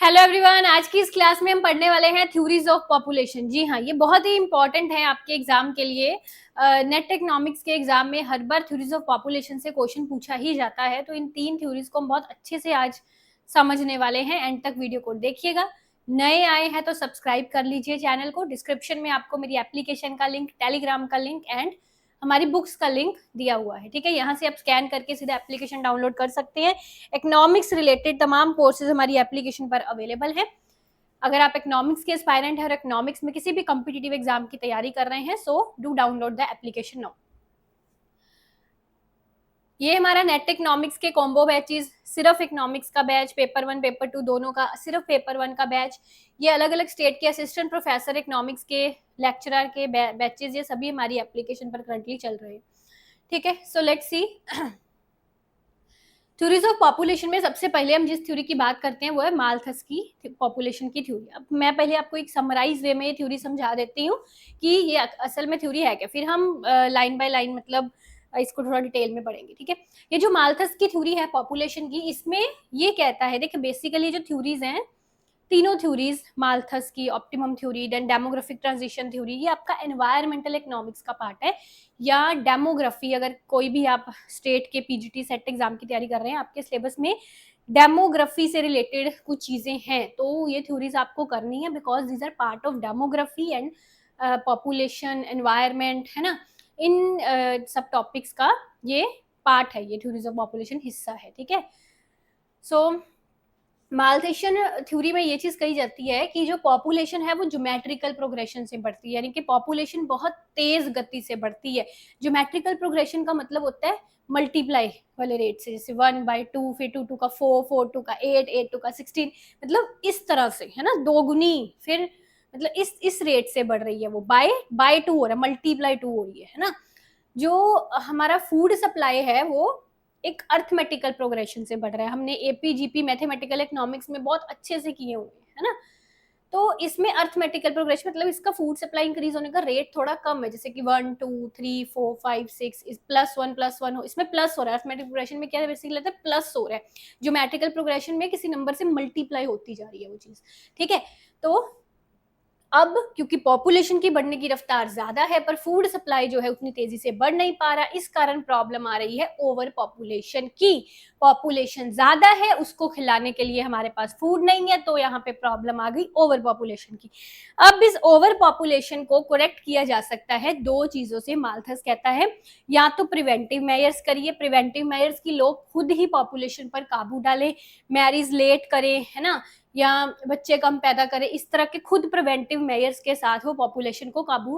Hello everyone, आज की इस क्लास में हम पढ़ने वाले हैं थ्योरीज ऑफ पॉपुलेशन। जी हाँ, ये बहुत ही इंपॉर्टेंट है आपके एग्जाम के लिए। नेट इकोनॉमिक्स के एग्जाम में हर बार थ्योरीज ऑफ पॉपुलेशन से क्वेश्चन पूछा ही जाता है, तो इन तीन थ्योरीज को हम बहुत अच्छे से आज समझने वाले हैं। एंड तक वीडियो को देखिएगा। नए आए हैं तो सब्सक्राइब कर लीजिए चैनल को। डिस्क्रिप्शन में आपको मेरी एप्लीकेशन का लिंक, टेलीग्राम का लिंक एंड हमारी बुक्स का लिंक दिया हुआ है। ठीक है, यहाँ से आप स्कैन करके सीधा एप्लीकेशन डाउनलोड कर सकते हैं। इकोनॉमिक्स रिलेटेड तमाम कोर्सेज हमारी एप्लीकेशन पर अवेलेबल है। अगर आप इकोनॉमिक्स के एस्पायरेंट हैं और इकोनॉमिक्स में किसी भी कॉम्पिटिटिव एग्जाम की तैयारी कर रहे हैं, so do download the application now. ये हमारा नेट इकोनॉमिक्स के कॉम्बो बैचेस, सिर्फ इकोनॉमिक्स का बैच, पेपर 1 पेपर 2 दोनों का, सिर्फ पेपर 1 का बैच। ये अलग अलग स्टेट के असिस्टेंट प्रोफेसर इकोनॉमिक्स के लेक्चरर के बैचेस, ये सभी हमारी एप्लीकेशन पर करंटली चल रहे हैं। ठीक है, so let's see. Theories of population में सबसे पहले हम जिस थ्योरी की बात करते हैं वो है माल्थस की पॉपुलेशन की थ्योरी। अब मैं पहले आपको एक समराइज वे में ये थ्योरी समझा देती हूँ कि ये असल में थ्योरी है क्या, फिर हम लाइन बाय लाइन मतलब इसको थोड़ा डिटेल में पढ़ेंगे। ठीक है, ये जो माल्थस की थ्योरी है पॉपुलेशन की, इसमें ये कहता है, देखिए बेसिकली जो थ्योरीज हैं, तीनों थ्योरीज, माल्थस की, optimum theory, then demographic transition theory, ये आपका एनवायरमेंटल इकोनॉमिक्स का पार्ट है। या डेमोग्राफी, अगर कोई भी आप स्टेट के पीजीटी सेट एग्जाम की तैयारी कर रहे हैं, आपके सिलेबस में डेमोग्राफी से रिलेटेड कुछ चीजें हैं, तो ये थ्योरीज आपको करनी है, because these are part of demography and population, environment, है ना, इन सब टॉपिक्स का ये पार्ट है, ये थ्योरीज ऑफ पॉपुलेशन हिस्सा है। ठीक है, सो माल्थेशियन थ्योरी में ये चीज कही जाती है कि जो पॉपुलेशन है वो ज्योमेट्रिकल प्रोग्रेशन से बढ़ती है, यानी कि पॉपुलेशन बहुत तेज गति से बढ़ती है। ज्योमेट्रिकल प्रोग्रेशन का मतलब होता है मल्टीप्लाई वाले रेट से, जैसे 1/2, फिर 2 का 4, 4 का 8, 8 का 16, मतलब इस तरह से, है ना, दोगुनी, फिर मतलब इस रेट से बढ़ रही है वो, बाय 2 हो रहा है, मल्टीप्लाई 2 हो रही है ना। जो हमारा फूड सप्लाई है वो एक अर्थमेटिकल प्रोग्रेशन से बढ़ रहा है। हमने एपीजीपी मैथमेटिकल इकोनॉमिक्स में बहुत अच्छे से किए हुए हैं, है ना। तो इसमें अर्थमेटिकल प्रोग्रेशन मतलब इसका फूड सप्लाई इंक्रीज होने का रेट थोड़ा कम है, जैसे कि 1 2 3 4 5 6 इस +1 हो, इसमें प्लस हो रहा है। अर्थमेटिक प्रोग्रेशन में क्या है, बेसिकली लगता है प्लस हो रहा है। ज्योमेट्रिकल प्रोग्रेशन में किसी नंबर से मल्टीप्लाई होती जा रही है वो चीज। ठीक है, तो अब क्योंकि पॉपुलेशन की बढ़ने की रफ्तार ज्यादा है पर फूड सप्लाई जो है उतनी तेजी से बढ़ नहीं पा रहा, इस कारण प्रॉब्लम आ रही है ओवर पॉपुलेशन की। पॉपुलेशन ज्यादा है, उसको खिलाने के लिए हमारे पास फूड नहीं है, तो यहाँ पे प्रॉब्लम आ गई ओवर पॉपुलेशन की। अब इस ओवर पॉपुलेशन को करेक्ट किया जा सकता है दो चीजों से, माल्थस कहता है। या तो प्रिवेंटिव मेयर्स करिए, प्रिवेंटिव मेयर्स की लोग खुद ही पॉपुलेशन पर काबू डाले, मैरिज लेट करे, है ना, या बच्चे कम पैदा करें, इस तरह के खुद प्रिवेंटिव मेयर्स के साथ वो पॉपुलेशन को काबू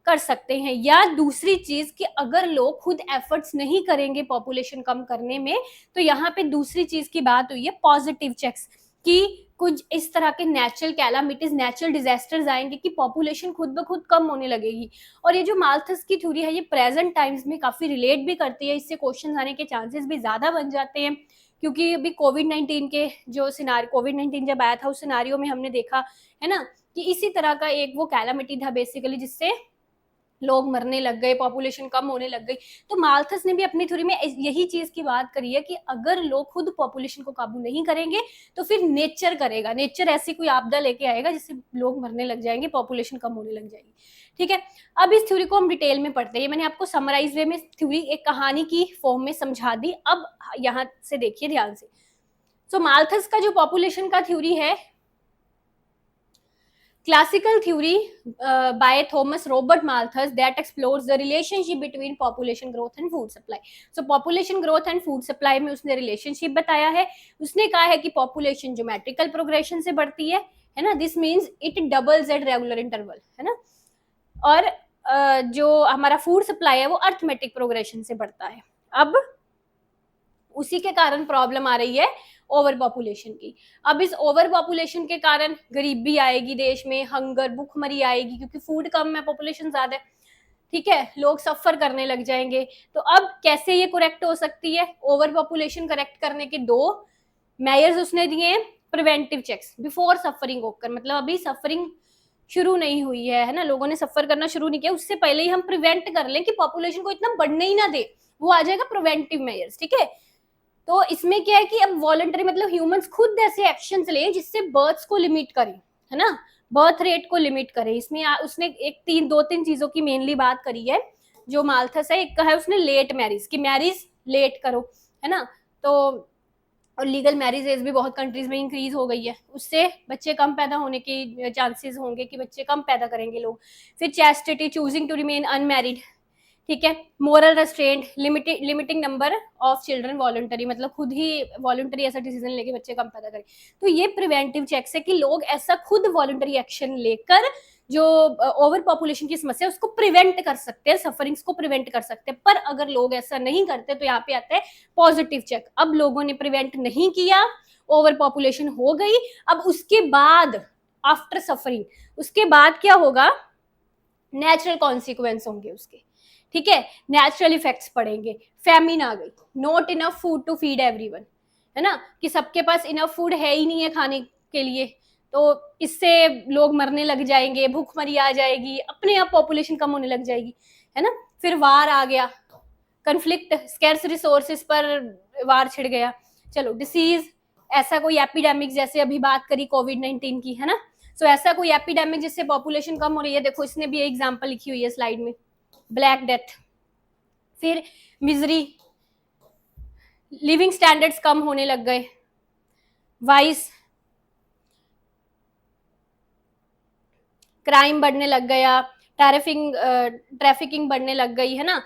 कर सकते हैं। या दूसरी चीज कि अगर लोग खुद एफर्ट्स नहीं करेंगे पॉपुलेशन कम करने में, तो यहाँ पे दूसरी चीज की बात हुई है पॉजिटिव चेक्स, कि कुछ इस तरह के नेचुरल कैलामिटीज, नेचुरल डिजास्टर्स आएंगे कि पॉपुलेशन खुद ब खुद कम होने लगेगी। और ये जो माल्थस की थ्योरी है ये प्रेजेंट टाइम्स में काफी रिलेट भी करती है, इससे क्वेश्चन आने के चांसेस भी ज्यादा बन जाते हैं। क्योंकि अभी कोविड-19 के जो सिनारियो, कोविड-19 जब आया था उस सिनारियो में हमने देखा, है ना, कि इसी तरह का एक वो कैलामिटी था बेसिकली, जिससे लोग मरने लग गए, पॉपुलेशन कम होने लग गई। तो माल्थस ने भी अपनी थ्योरी में यही चीज की बात करी है कि अगर लोग खुद पॉपुलेशन को काबू नहीं करेंगे तो फिर नेचर करेगा, नेचर ऐसी कोई आपदा लेके आएगा जिससे लोग मरने लग जाएंगे, पॉपुलेशन कम होने लग जाएगी। ठीक है, अब इस थ्योरी को हम डिटेल में पढ़ते हैं। मैंने आपको समराइज वे में थ्योरी एक कहानी की फॉर्म में समझा दी, अब यहाँ से देखिए ध्यान से। सो माल्थस का जो पॉपुलेशन का थ्योरी है, classical theory by Thomas Robert Malthus that explores the relationship between population growth and food supply. So population growth and food supply में उसने relationship बताया है। उसने कहा है कि population geometrical progression से बढ़ती है ना, this means it doubles at regular interval, है ना। और जो हमारा फूड सप्लाई है वो अर्थमेटिक प्रोग्रेशन से बढ़ता है। अब उसी के कारण प्रॉब्लम आ रही है ओवर पॉपुलेशन की। अब इस ओवर पॉपुलेशन के कारण गरीबी आएगी देश में, हंगर, भूखमरी आएगी, क्योंकि फूड कम है, पॉपुलेशन ज्यादा है। ठीक है, लोग सफर करने लग जाएंगे। तो अब कैसे ये करेक्ट हो सकती है? ओवर पॉपुलेशन करेक्ट करने के दो मेयर्स उसने दिए, प्रिवेंटिव चेक्स बिफोर सफरिंग ओकर, मतलब अभी सफरिंग शुरू नहीं हुई है ना, लोगों ने सफर करना शुरू नहीं किया, उससे पहले ही हम प्रिवेंट कर लें कि पॉपुलेशन को इतना बढ़ने ही ना दे, वो आ जाएगा प्रिवेंटिव मेयर्स। ठीक है, तो इसमें क्या है कि अब वॉलंटरी मतलब ह्यूमंस खुद ऐसे एक्शंस लें जिससे बर्थ्स को लिमिट करें, है ना, बर्थ रेट को लिमिट करें। इसमें उसने दो तीन चीजों की मेनली बात करी है जो माल्थस है। एक कहा है उसने लेट मैरिज, कि मैरिज लेट करो, है ना, तो और लीगल मैरिज एज भी बहुत कंट्रीज में इंक्रीज हो गई है, उससे बच्चे कम पैदा होने के चांसेस होंगे कि बच्चे कम पैदा करेंगे लोग। फिर chastity, choosing to remain unmarried, ठीक है, moral restraint, limiting number of children voluntary, मतलब खुद ही वॉलंटरी ऐसा डिसीजन लेके बच्चे कम पैदा करें। तो ये प्रिवेंटिव चेक्स है कि लोग ऐसा खुद वॉलंटरी एक्शन लेकर जो ओवर पॉपुलेशन की समस्या उसको प्रिवेंट कर सकते हैं, सफरिंग्स को प्रिवेंट कर सकते हैं। पर अगर लोग ऐसा नहीं करते तो यहाँ पे आता है पॉजिटिव चेक। अब लोगों ने प्रिवेंट नहीं किया, ओवर पॉपुलेशन हो गई, अब उसके बाद आफ्टर सफरिंग उसके बाद क्या होगा, नेचुरल कॉन्सिक्वेंस होंगे उसके, ठीक है, नेचुरल इफेक्ट्स पड़ेंगे। फैमिन आ गई, not enough food to feed everyone, है ना, कि सबके पास इनफ फूड है ही नहीं है खाने के लिए, तो इससे लोग मरने लग जाएंगे, भूखमरी आ जाएगी, अपने आप पॉपुलेशन कम होने लग जाएगी, है ना। फिर वार आ गया, कंफ्लिक्ट, स्कैर्स रिसोर्सेज पर वार छिड़ गया। चलो डिसीज, ऐसा कोई एपिडेमिक जैसे अभी बात करी कोविड-19 की, है ना, सो ऐसा कोई एपिडेमिक जिससे पॉपुलेशन कम हो रही है, देखो इसने भी एग्जांपल लिखी हुई है स्लाइड में, ब्लैक डेथ। फिर मिजरी, लिविंग स्टैंडर्ड्स कम होने लग गए, वाइस, क्राइम बढ़ने लग गया, ट्रैफिकिंग बढ़ने लग गई, है ना,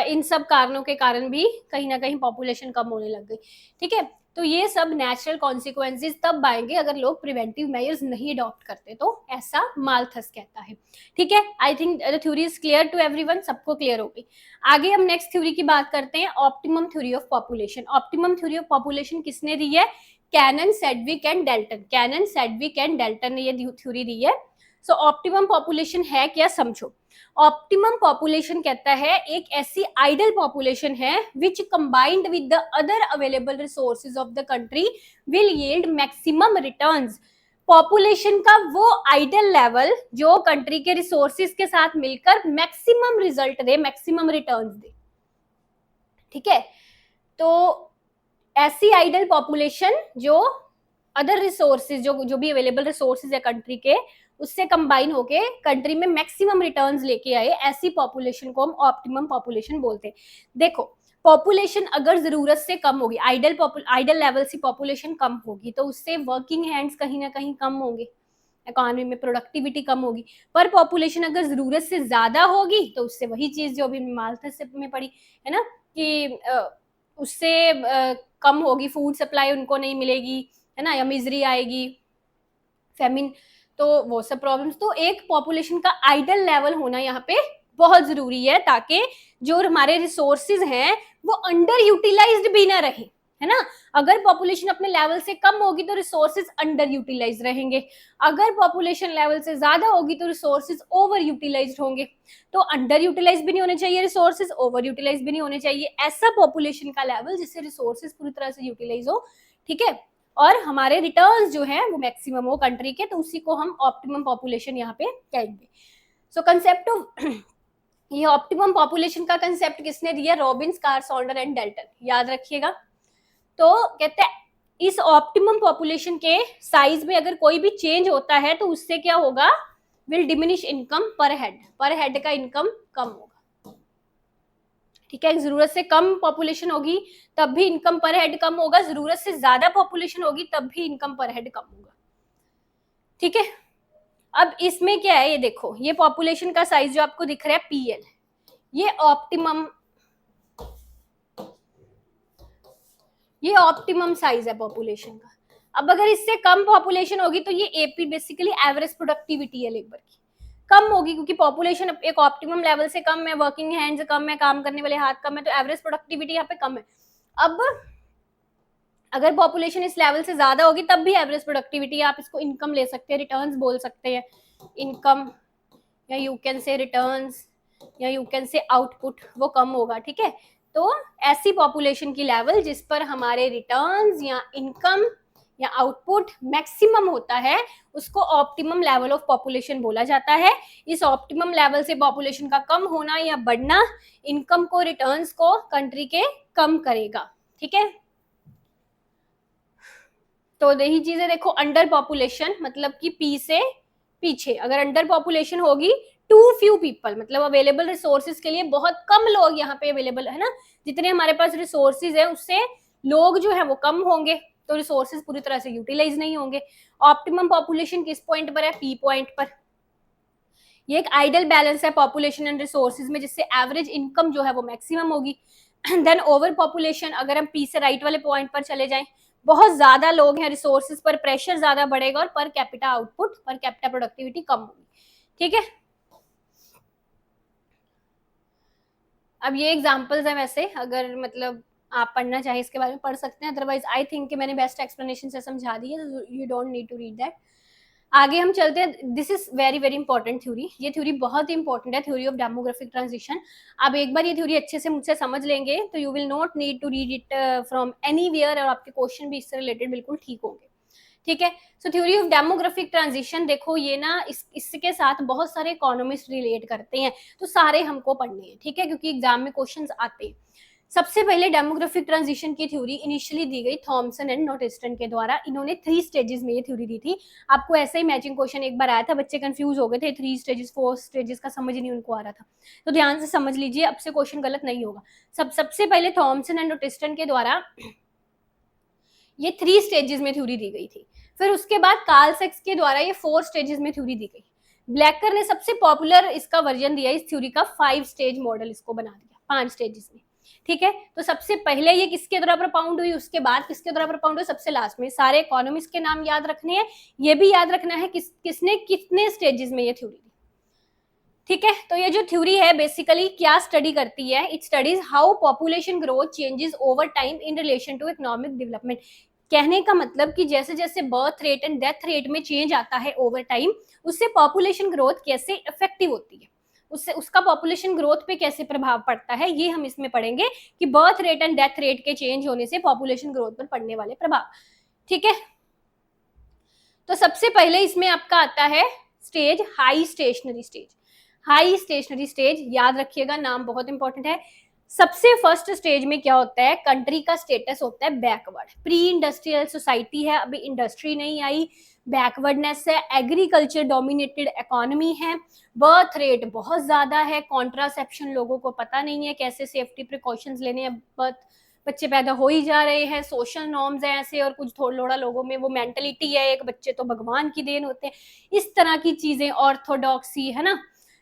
इन सब कारणों के कारण भी कहीं ना कहीं पॉपुलेशन कम होने लग गई, ठीक है। तो ये सब नेचुरल कॉन्सिक्वेंसेस तब आएंगे अगर लोग प्रिवेंटिव मेजर्स नहीं अडॉप्ट करते, तो ऐसा माल्थस कहता है, ठीक है। I think the theory is clear to everyone, सबको क्लियर हो गई। आगे हम नेक्स्ट थ्योरी की बात करते हैं, optimum theory of population. Optimum theory of population किसने दी है, Cannan, Sidgwick and Dalton. Cannan, Sidgwick and Dalton ने ये थ्योरी दी है। सो ऑप्टिमम पॉपुलेशन है क्या, समझो। ऑप्टिमम पॉपुलेशन कहता है एक ऐसी आइडल पॉपुलेशन है which combined with the other available resources of the country will yield maximum returns. Population का वो आइडल लेवल जो कंट्री के रिसोर्सेज के साथ मिलकर मैक्सिमम रिजल्ट दे, मैक्सिमम रिटर्न्स दे, ठीक है। तो ऐसी आइडल पॉपुलेशन जो अदर रिसोर्सेज, जो भी अवेलेबल रिसोर्सेज है कंट्री के, उससे कंबाइन होके कंट्री में मैक्सिमम रिटर्न्स लेके आए, ऐसी पॉपुलेशन को हम ऑप्टिमम पॉपुलेशन बोलते हैं। देखो पॉपुलेशन अगर जरूरत से कम होगी, आइडल लेवल से पॉपुलेशन कम होगी, तो उससे वर्किंग हैंड्स कहीं ना कहीं कम होंगे, इकोनॉमी में प्रोडक्टिविटी कम होगी। पर पॉपुलेशन अगर जरूरत से ज्यादा होगी तो उससे वही चीज जो अभी माल्थस में पड़ी है ना, कि उससे कम होगी, फूड सप्लाई उनको नहीं मिलेगी, है ना, या मिजरी आएगी, फेमिन, तो वो सब प्रॉब्लम्स। तो एक पॉपुलेशन का आइडल लेवल होना यहाँ पे बहुत जरूरी है, ताकि जो हमारे रिसोर्सेज हैं वो अंडर यूटिलाइज्ड भी ना रहे, है ना। अगर पॉपुलेशन अपने लेवल से कम होगी तो रिसोर्सेज अंडर यूटिलाइज रहेंगे, अगर पॉपुलेशन लेवल से ज्यादा होगी तो रिसोर्सेज ओवर यूटिलाइज होंगे। तो अंडर यूटिलाइज भी नहीं होने चाहिए रिसोर्सेज, ओवर यूटिलाइज भी नहीं होने चाहिए, ऐसा पॉपुलेशन का लेवल जिससे रिसोर्सेज पूरी तरह से यूटिलाइज हो, ठीक है, और हमारे रिटर्न्स जो हैं वो मैक्सिमम हो कंट्री के, तो उसी को हम ऑप्टिमम पॉपुलेशन यहाँ पे कहेंगे। सो कंसेप्ट ऑफ ये ऑप्टिमम पॉपुलेशन का कंसेप्ट किसने दिया, रॉबिन्स, कार्सोल्डर एंड डेल्टन, याद रखिएगा। तो कहते हैं इस ऑप्टिमम पॉपुलेशन के साइज में अगर कोई भी चेंज होता है तो उससे क्या होगा, विल डिमिनिश इनकम पर हेड का इनकम कम होगा, ठीक है। जरूरत से कम पॉपुलेशन होगी तब भी इनकम पर हेड कम होगा, जरूरत से ज्यादा पॉपुलेशन होगी तब भी इनकम पर हेड कम होगा, ठीक है। अब इसमें क्या है, ये देखो, ये पॉपुलेशन का साइज जो आपको दिख रहा है पीएल, ये ऑप्टिमम साइज है पॉपुलेशन का। अब अगर इससे कम पॉपुलेशन होगी तो ये एपी बेसिकली एवरेज प्रोडक्टिविटी है लेबर की, कम होगी, क्योंकि पॉपुलेशन एक ऑप्टिमम लेवल से कम है, वर्किंग हैंड्स कम है, काम करने वाले हाथ कम है, तो एवरेज प्रोडक्टिविटी यहाँ पे कम है। अब अगर पॉपुलेशन इस लेवल से ज्यादा होगी तब भी एवरेज प्रोडक्टिविटी, आप इसको इनकम ले सकते हैं, रिटर्न्स बोल सकते हैं, इनकम, या यू कैन से रिटर्न्स, या यू कैन से आउटपुट, वो कम होगा, ठीक है। तो ऐसी पॉपुलेशन की लेवल जिस पर हमारे रिटर्न्स या इनकम या आउटपुट मैक्सिमम होता है उसको ऑप्टिमम लेवल ऑफ पॉपुलेशन बोला जाता है। इस ऑप्टिमम लेवल से पॉपुलेशन का कम होना या बढ़ना इनकम को, रिटर्न्स को कंट्री के कम करेगा, ठीक है। तो यही चीज है, देखो अंडर पॉपुलेशन मतलब कि पी से पीछे, अगर अंडर पॉपुलेशन होगी टू फ्यू पीपल मतलब अवेलेबल रिसोर्सेज के लिए बहुत कम लोग यहाँ पे अवेलेबल है ना, जितने हमारे पास रिसोर्सेज है उससे लोग जो है वो कम होंगे, तो रिसोर्सेज पूरी तरह से यूटिलाइज नहीं होंगे। ऑप्टिमम पॉपुलेशन किस पॉइंट पर है, पी पॉइंट पर। ये एक आइडल बैलेंस है पॉपुलेशन एंड रिसोर्सेज में, जिससे एवरेज इनकम जो है वो मैक्सिमम होगी। देन ओवर पॉपुलेशन, अगर हम पी से राइट वाले पॉइंट पर चले जाएं, बहुत ज्यादा लोग हैं, रिसोर्सेज पर प्रेशर ज्यादा बढ़ेगा और per capita output, per capita productivity कम होगी। ठीक है, अब ये एग्जांपल्स है, वैसे अगर मतलब आप पढ़ना चाहे इसके बारे में पढ़ सकते हैं, अदरवाइज आई थिंक कि मैंने बेस्ट एक्सप्लेनेशन से समझा दी है, you don't need to read that. आगे हम चलते हैं, this is very very important theory, ये थ्योरी बहुत ही इंपॉर्टेंट है, थ्योरी ऑफ डेमोग्राफिक ट्रांजिशन। आप एक बार ये थ्योरी अच्छे से मुझसे समझ लेंगे तो you will not need to read it from anywhere, और आपके क्वेश्चन भी इससे रिलेटेड बिल्कुल ठीक होंगे। ठीक है, सो थ्योरी ऑफ डेमोग्राफिक ट्रांजिशन, देखो ये ना इसके साथ बहुत सारे इकोनॉमिस्ट रिलेट करते हैं, तो सारे हमको पढ़ने हैं। ठीक है, क्योंकि एग्जाम में क्वेश्चंस आते हैं। सबसे पहले डेमोग्राफिक ट्रांजिशन की थ्योरी इनिशियली दी गई थॉमसन एंड नॉर्टेस्टन के द्वारा। इन्होंने 3 स्टेजेस में ये थ्योरी दी थी। आपको ऐसे ही मैचिंग क्वेश्चन एक बार आया था, बच्चे कंफ्यूज हो गए थे, 3 स्टेजेस 4 स्टेजेस का समझ नहीं उनको आ रहा था, तो ध्यान से समझ लीजिए, अब से क्वेश्चन गलत नहीं होगा। सबसे पहले थॉमसन एंड नॉर्टेस्टन के द्वारा ये 3 स्टेजेस में थ्योरी दी गई थी। फिर उसके बाद कार्ल सैक्स के द्वारा ये 4 स्टेजेस में थ्योरी दी गई। ब्लैकर ने सबसे पॉपुलर इसका वर्जन दिया इस थ्योरी का, 5 स्टेज मॉडल इसको बना दिया, 5 स्टेजेस में। ठीक है, तो सबसे पहले ये किसके द्वारा प्रपाउंड हुई, उसके बाद किसके द्वारा प्रपाउंड हुई, सबसे लास्ट में। सारे इकोनॉमिस्ट के नाम याद रखने हैं, ये भी याद रखना है किसने कितने स्टेजेस में ये थ्योरी दी। ठीक है, तो ये जो थ्योरी है बेसिकली क्या स्टडी करती है, it studies how population growth changes over time in relation to economic development. कहने का मतलब कि जैसे जैसे birth rate and death rate में चेंज आता है ओवर टाइम, उससे पॉपुलेशन ग्रोथ कैसे इफेक्टिव होती है, उससे उसका पॉपुलेशन ग्रोथ पे कैसे प्रभाव पड़ता है, ये हम इसमें पढ़ेंगे कि birth rate and death rate के चेंज होने से पॉपुलेशन ग्रोथ पर पड़ने वाले प्रभाव। ठीक है, तो सबसे पहले इसमें आपका आता है stage high stationary stage. High stationary stage याद रखिएगा, नाम बहुत इंपॉर्टेंट है। सबसे फर्स्ट स्टेज में क्या होता है, कंट्री का स्टेटस होता है बैकवर्ड, प्री इंडस्ट्रियल सोसाइटी है, अभी इंडस्ट्री नहीं आई, बैकवर्डनेस है, एग्रीकल्चर डोमिनेटेड इकोनॉमी है, बर्थ रेट बहुत ज्यादा है, कॉन्ट्रासेप्शन लोगों को पता नहीं है कैसे सेफ्टी प्रिकॉशंस लेने हैं, बच्चे पैदा हो ही जा रहे हैं, सोशल नॉर्म्स हैं ऐसे, और कुछ थोड़ा लोगों में वो मेंटलिटी है एक बच्चे तो भगवान की देन होते हैं, इस तरह की चीजें, ऑर्थोडॉक्सी है ना,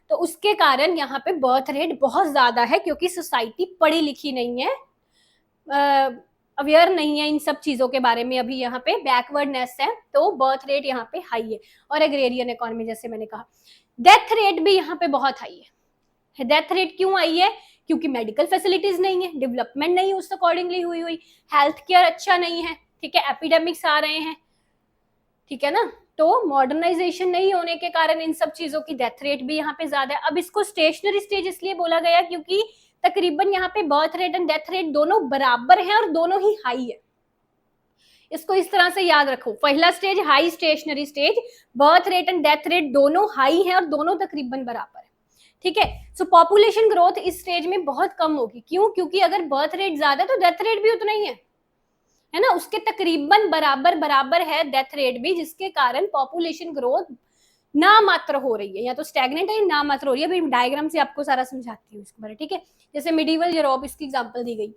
तो उसके कारण यहाँ पे बर्थ रेट बहुत ज्यादा है, क्योंकि सोसाइटी पढ़ी लिखी नहीं है, अवेयर नहीं है इन सब चीजों के बारे में, अभी यहाँ पे बैकवर्डनेस है, तो बर्थ रेट यहाँ पे हाई है, और एग्रेरियन इकोनॉमी जैसे मैंने कहा। डेथ रेट भी यहाँ पे बहुत हाई है। डेथ रेट क्यों आई है, क्योंकि मेडिकल फैसिलिटीज नहीं है, डेवलपमेंट नहीं उस अकॉर्डिंगली हुई, हेल्थ केयर अच्छा नहीं है, ठीक है, एपिडेमिक्स आ रहे हैं, ठीक है ना, तो मॉडर्नाइजेशन नहीं होने के कारण इन सब चीजों की डेथ रेट भी यहाँ पे ज्यादा है। अब इसको स्टेशनरी स्टेज इसलिए बोला गया क्योंकि तकरीबन यहाँ पे birth rate and death rate दोनों बराबर हैं और दोनों ही हाई है। इसको इस तरह से याद रखो, पहला stage high stationary stage, birth rate and death rate दोनों हाई है और दोनों तकरीबन बराबर है। ठीक है, सो पॉपुलेशन ग्रोथ इस स्टेज में बहुत कम होगी, क्यों, क्योंकि अगर बर्थ रेट ज्यादा है तो डेथ रेट भी उतना ही है ना, उसके तकरीबन बराबर है डेथ रेट भी, जिसके कारण पॉपुलेशन ग्रोथ ना मात्र हो रही है, या तो स्टैग्नेंट है ना मात्र हो रही है। भाई डायग्राम से आपको सारा समझाती हूँ इसके बारे, ठीक है, जैसे मिडिवल यूरोप इसकी एग्जांपल दी गई।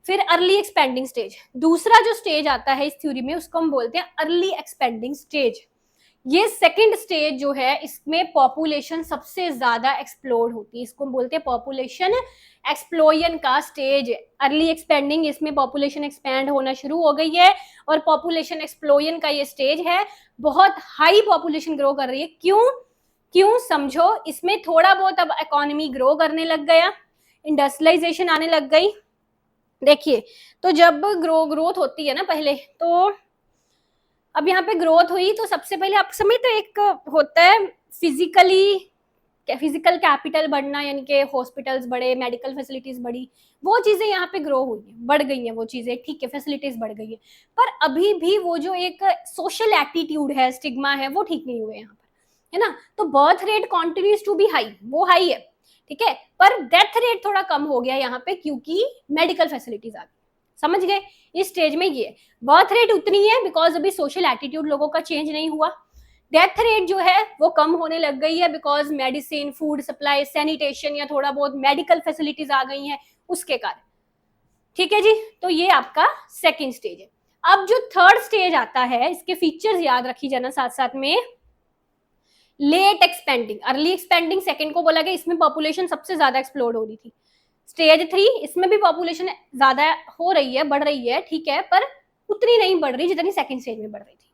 फिर अर्ली एक्सपेंडिंग स्टेज, दूसरा जो स्टेज आता है इस थ्योरी में उसको हम बोलते हैं अर्ली एक्सपेंडिंग स्टेज। ये सेकंड स्टेज जो है इसमें पॉपुलेशन सबसे ज्यादा एक्सप्लोड होती है, इसको बोलते हैं पॉपुलेशन एक्सप्लोजन का स्टेज। अर्ली एक्सपेंडिंग, इसमें पॉपुलेशन एक्सपैंड होना शुरू हो गई है, और पॉपुलेशन एक्सप्लोजन का ये स्टेज है, बहुत हाई पॉपुलेशन ग्रो कर रही है। क्यों समझो, इसमें थोड़ा बहुत अब इकोनॉमी ग्रो करने लग गया, इंडस्ट्रियलाइजेशन आने लग गई। देखिए, तो जब ग्रोथ होती है ना पहले, तो अब यहाँ पे ग्रोथ हुई तो सबसे पहले आप समझते एक होता है फिजिकल कैपिटल बढ़ना, यानी कि हॉस्पिटल्स बढ़े, मेडिकल फैसिलिटीज बढ़ी, वो चीजें यहाँ पे ग्रो हुई है, बढ़ गई हैं वो चीजें, ठीक है, फैसिलिटीज बढ़ गई है, पर अभी भी वो जो एक सोशल एटीट्यूड है, स्टिग्मा है, वो ठीक नहीं हुए यहाँ पर, है ना। तो birth rate continues to be high, वो हाई है, ठीक है, पर डेथ रेट थोड़ा कम हो गया यहाँ पे, क्योंकि मेडिकल फैसिलिटीज आ गई, समझ गए? इस स्टेज में ये बर्थ रेट उतनी है बिकॉज अभी सोशल एटीट्यूड लोगों का चेंज नहीं हुआ। डेथ रेट जो है वो कम होने लग गई है because medicine, food supply, sanitation या थोड़ा बहुत मेडिकल फैसिलिटीज आ गई हैं उसके कारण। ठीक है जी, तो ये आपका सेकेंड स्टेज है। अब जो थर्ड स्टेज आता है, इसके फीचर्स याद रखी जाना साथ साथ में। Late expanding, early expanding second को बोला गया, इसमें पॉपुलेशन सबसे ज्यादा एक्सप्लोड हो रही थी। स्टेज 3, इसमें भी पॉपुलेशन ज्यादा हो रही है, बढ़ रही है, ठीक है, पर उतनी नहीं बढ़ रही जितनी सेकंड स्टेज में बढ़ रही थी,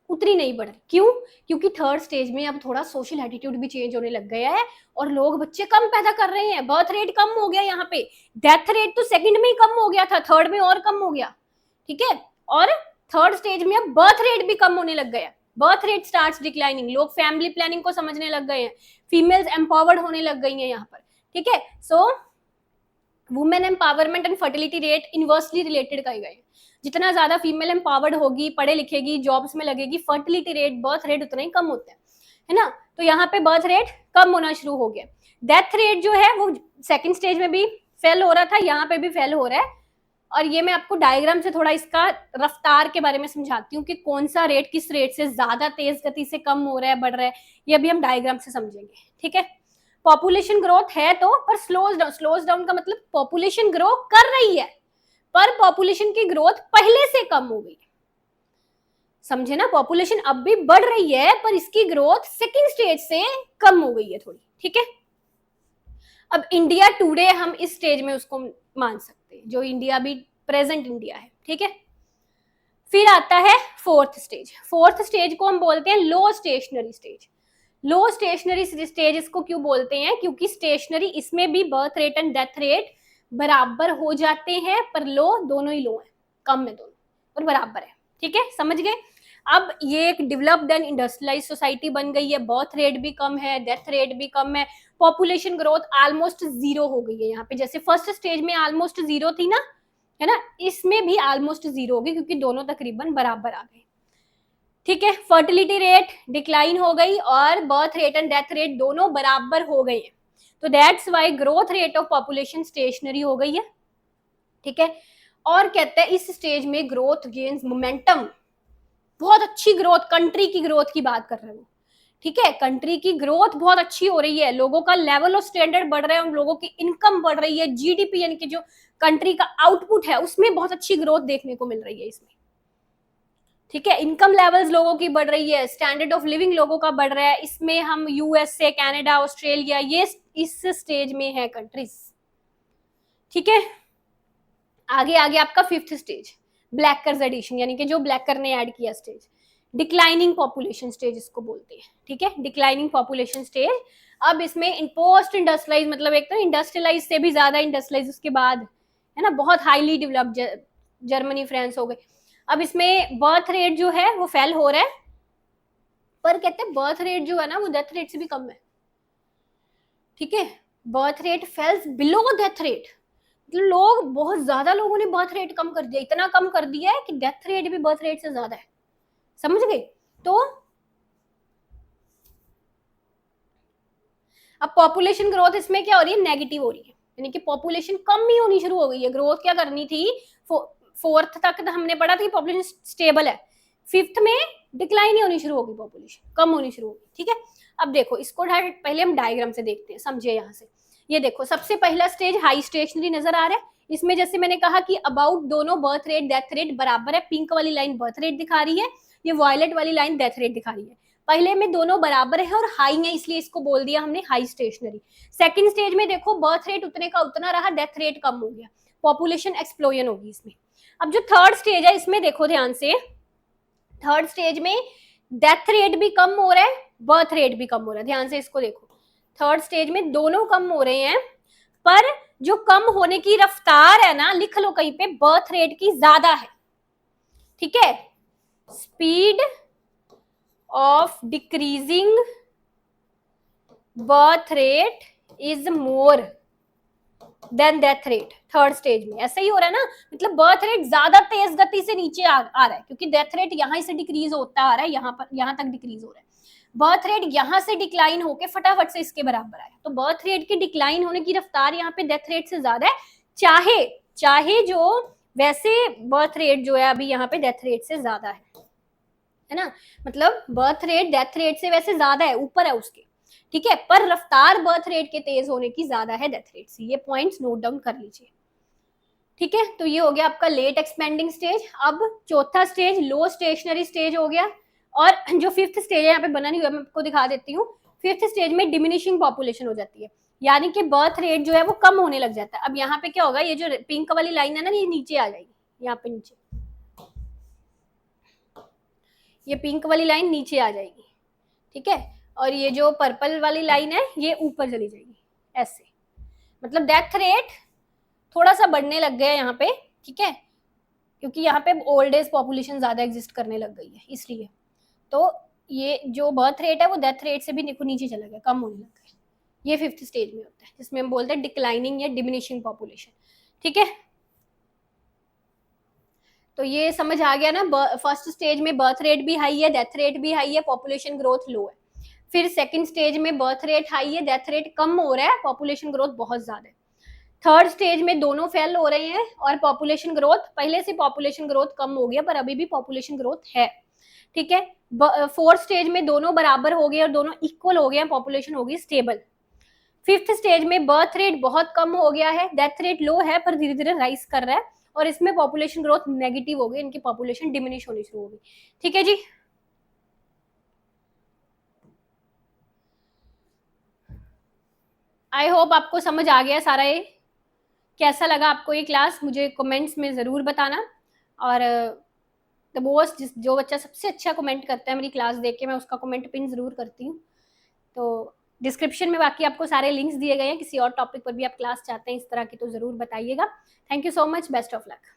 उतनी नहीं बढ़ रही। क्यों? क्योंकि थर्ड स्टेज में अब थोड़ा सोशल एटीट्यूड भी चेंज होने लग गया है और लोग बच्चे कम पैदा कर रहे हैं, बर्थ रेट कम हो गया यहाँ पे। डेथ रेट तो सेकंड में ही कम हो गया था, थर्ड में और कम हो गया, ठीक है, और थर्ड स्टेज में अब बर्थ रेट भी कम होने लग गया, बर्थ रेट स्टार्ट्स डिक्लाइनिंग, लोग फैमिली प्लानिंग को समझने लग गए हैं, फीमेल्स एम्पावर्ड होने लग गई हैं यहाँ पर, ठीक है। सो women empowerment and fertility rate inversely related कहे गए। जितना ज्यादा फीमेल एम्पावर्ड होगी, पढ़े लिखेगी, जॉब्स में लगेगी, फर्टिलिटी रेट, बर्थ रेट उतना ही कम होता है ना। तो यहाँ पे बर्थ रेट कम होना शुरू हो गया। डेथ रेट जो है वो सेकंड स्टेज में भी फेल हो रहा था, यहाँ पे भी फेल हो रहा है। और ये मैं आपको डायग्राम से थोड़ा इसका रफ्तार के बारे में समझाती हूँ कि कौन सा रेट किस रेट से ज्यादा तेज गति से कम हो रहा है, बढ़ रहा है, ये अभी हम डायग्राम से समझेंगे, ठीक है। पॉपुलेशन ग्रोथ है तो, पर स्लोज डाउन का मतलब पॉपुलेशन ग्रो कर रही है पर पॉपुलेशन की ग्रोथ पहले से कम हो गई, समझे ना। पॉपुलेशन अब भी बढ़ रही है पर इसकी ग्रोथ सेकंड स्टेज से कम हो गई है थोड़ी, ठीक है। अब इंडिया टुडे हम इस स्टेज में उसको मान सकते हैं, जो इंडिया भी प्रेजेंट इंडिया है, ठीक है। फिर आता है फोर्थ स्टेज। फोर्थ स्टेज को हम बोलते हैं लो स्टेशनरी स्टेज। लो स्टेशनरी स्टेज इसको क्यों बोलते हैं? क्योंकि स्टेशनरी, इसमें भी birth rate and death rate बराबर हो जाते हैं, पर लो दोनों ही लो है, कम में दोनों और बराबर है, ठीक है, समझ गए। अब ये एक डेवलप्ड एंड इंडस्ट्रियलाइज सोसाइटी बन गई है, बर्थ रेट भी कम है, डेथ रेट भी कम है, पॉपुलेशन ग्रोथ ऑलमोस्ट जीरो हो गई है यहाँ पे। जैसे फर्स्ट स्टेज में ऑलमोस्ट जीरो थी ना, है ना, इसमें भी ऑलमोस्ट जीरो होगी क्योंकि दोनों तकरीबन बराबर आ गए, ठीक है। फर्टिलिटी रेट डिक्लाइन हो गई और birth rate and death rate दोनों बराबर हो गए हैं, तो that's why growth rate of population stationary हो गई है, ठीक है। और कहते हैं इस स्टेज में ग्रोथ गेन्स मोमेंटम, बहुत अच्छी ग्रोथ, कंट्री की ग्रोथ की बात कर रहे हो, ठीक है। कंट्री की ग्रोथ बहुत अच्छी हो रही है, लोगों का लेवल ऑफ स्टैंडर्ड बढ़ रहा है, उन लोगों की इनकम बढ़ रही है, जीडीपी यानी कि जो कंट्री का आउटपुट है उसमें बहुत अच्छी ग्रोथ देखने को मिल रही है इसमें, ठीक है। इनकम लेवल्स लोगों की बढ़ रही है, स्टैंडर्ड ऑफ लिविंग लोगों का बढ़ रहा है, इसमें हम यूएसए, कनाडा, ऑस्ट्रेलिया, ये इस स्टेज में है कंट्रीज, ठीक है। आगे आगे आपका फिफ्थ स्टेज, ब्लैकर्स एडिशन, यानी कि जो ब्लैकर ने ऐड किया स्टेज, डिक्लाइनिंग पॉपुलेशन स्टेज इसको बोलते हैं, ठीक है, डिक्लाइनिंग पॉपुलेशन स्टेज। अब इसमें इन पोस्ट इंडस्ट्रियलाइज, मतलब एक तो इंडस्ट्रियलाइज से भी ज्यादा इंडस्ट्रियलाइज उसके बाद, है ना, बहुत हाईली डेवलप्ड, जर्मनी, फ्रांस हो गए। अब इसमें बर्थ रेट जो है वो फेल हो रहा है, पर कहते हैं बर्थ रेट जो है ना वो डेथ रेट से भी कम है, ठीक है। Birth rate fails below death rate, लोग, बहुत ज्यादा लोगों ने बर्थ रेट कम कर दिया, इतना कम कर दिया है कि डेथ रेट भी बर्थ रेट से ज्यादा है, समझ गए। तो अब पॉपुलेशन ग्रोथ इसमें क्या हो रही है? नेगेटिव हो रही है, यानी कि पॉपुलेशन कम ही होनी शुरू हो गई है। ग्रोथ क्या करनी थी? फोर्थ तक तो हमने पढ़ा था पॉपुलेशन स्टेबल है, फिफ्थ में डिक्लाइन ही होनी शुरू होगी, पॉपुलेशन कम होनी शुरू होगी, ठीक है। अब देखो इसको पहले हम डायग्राम से देखते हैं, समझिए यहाँ से। ये देखो सबसे पहला स्टेज हाई स्टेशनरी नजर आ रहा है, इसमें जैसे मैंने कहा कि अबाउट दोनों बर्थ रेट डेथ रेट बराबर है, पिंक वाली लाइन बर्थ रेट दिखा रही है, ये वायलेट वाली लाइन डेथ रेट दिखा रही है। पहले में दोनों बराबर है और हाई है, इसलिए इसको बोल दिया हमने हाई स्टेशनरी। सेकंड स्टेज में देखो बर्थ रेट उतने का उतना रहा, डेथ रेट कम हो गया, पॉपुलेशन एक्सप्लोजन होगी इसमें। अब जो थर्ड स्टेज है इसमें देखो ध्यान से, थर्ड स्टेज में डेथ रेट भी कम हो रहा है, बर्थ रेट भी कम हो रहा है, ध्यान से इसको देखो। थर्ड स्टेज में दोनों कम हो रहे हैं, पर जो कम होने की रफ्तार है ना, लिख लो कहीं पे, बर्थ रेट की ज्यादा है, ठीक है। Speed of decreasing birth rate is more than death rate. Third stage में ऐसा ही हो रहा है ना, मतलब बर्थ रेट ज्यादा तेज गति से नीचे आ रहा है, क्योंकि डेथ रेट यहां से डिक्रीज होता आ रहा है, यहाँ तक डिक्रीज हो रहा है। बर्थ रेट यहां से डिक्लाइन होके फटाफट से इसके बराबर आया, तो बर्थ रेट की डिक्लाइन होने की रफ्तार यहाँ पे डेथ रेट से ज्यादा है, चाहे जो वैसे बर्थ रेट जो है अभी यहाँ पे डेथ रेट से ज्यादा है ना, मतलब बर्थ रेट डेथ रेट से वैसे ज्यादा है, ऊपर है उसके, ठीक है, पर रफ्तार बर्थ रेट के तेज होने की ज्यादा है डेथ रेट से। ये पॉइंट्स नोट डाउन कर लीजिए, ठीक है। तो ये हो गया आपका लेट एक्सपेंडिंग स्टेज। अब चौथा स्टेज लो स्टेशनरी स्टेज हो गया, और जो फिफ्थ स्टेज है यहाँ पे बना नहीं हुआ, मैं आपको दिखा देती हूँ। फिफ्थ स्टेज में डिमिनिशिंग पॉपुलेशन हो जाती है, यानी कि बर्थ रेट जो है वो कम होने लग जाता है। अब यहाँ पे क्या होगा, ये जो पिंक वाली लाइन है ना, ये नीचे आ जाएगी, यहाँ पे नीचे, ये पिंक वाली लाइन नीचे आ जाएगी, ठीक है, और ये जो पर्पल वाली लाइन है ये ऊपर चली जाएगी, ऐसे। मतलब डेथ रेट थोड़ा सा बढ़ने लग गया यहाँ पे, ठीक है, क्योंकि यहाँ पे ओल्ड एज पॉपुलेशन ज्यादा एग्जिस्ट करने लग गई है, इसलिए। तो ये जो बर्थ रेट है वो डेथ रेट से भी देखो नीचे चला गया, कम होने लग गया। ये फिफ्थ स्टेज में होता है, जिसमें हम बोलते हैं डिक्लाइनिंग या डिमिनिशिंग पॉपुलेशन, ठीक है। तो ये समझ आ गया ना, फर्स्ट स्टेज में बर्थ रेट भी हाई है, डेथ रेट भी हाई है, पॉपुलेशन ग्रोथ लो है। फिर सेकंड स्टेज में बर्थ रेट हाई है, डेथ रेट कम हो रहा है, पॉपुलेशन ग्रोथ बहुत ज्यादा है। थर्ड स्टेज में दोनों फेल हो रहे हैं, और पॉपुलेशन ग्रोथ, पहले से पॉपुलेशन ग्रोथ कम हो गया पर अभी भी पॉपुलेशन ग्रोथ है, ठीक है। फोर्थ स्टेज में दोनों बराबर हो गए और दोनों इक्वल हो गए, पॉपुलेशन हो गई स्टेबल। फिफ्थ स्टेज में बर्थ रेट बहुत कम हो गया है, डेथ रेट लो है पर धीरे धीरे राइज कर रहा है, और इसमें पॉपुलेशन ग्रोथ नेगेटिव हो गई, इनकी पॉपुलेशन डिमिनिश होनी शुरू हो गई, ठीक है जी। आई होप आपको समझ आ गया सारा ये। कैसा लगा आपको ये क्लास, मुझे कमेंट्स में ज़रूर बताना। और द मोस्ट, जो बच्चा सबसे अच्छा कमेंट करता है मेरी क्लास देख के, मैं उसका कमेंट पिन ज़रूर करती हूँ। तो डिस्क्रिप्शन में बाकी आपको सारे लिंक्स दिए गए हैं, किसी और टॉपिक पर भी आप क्लास चाहते हैं इस तरह की तो ज़रूर बताइएगा। Thank you so much, best of luck.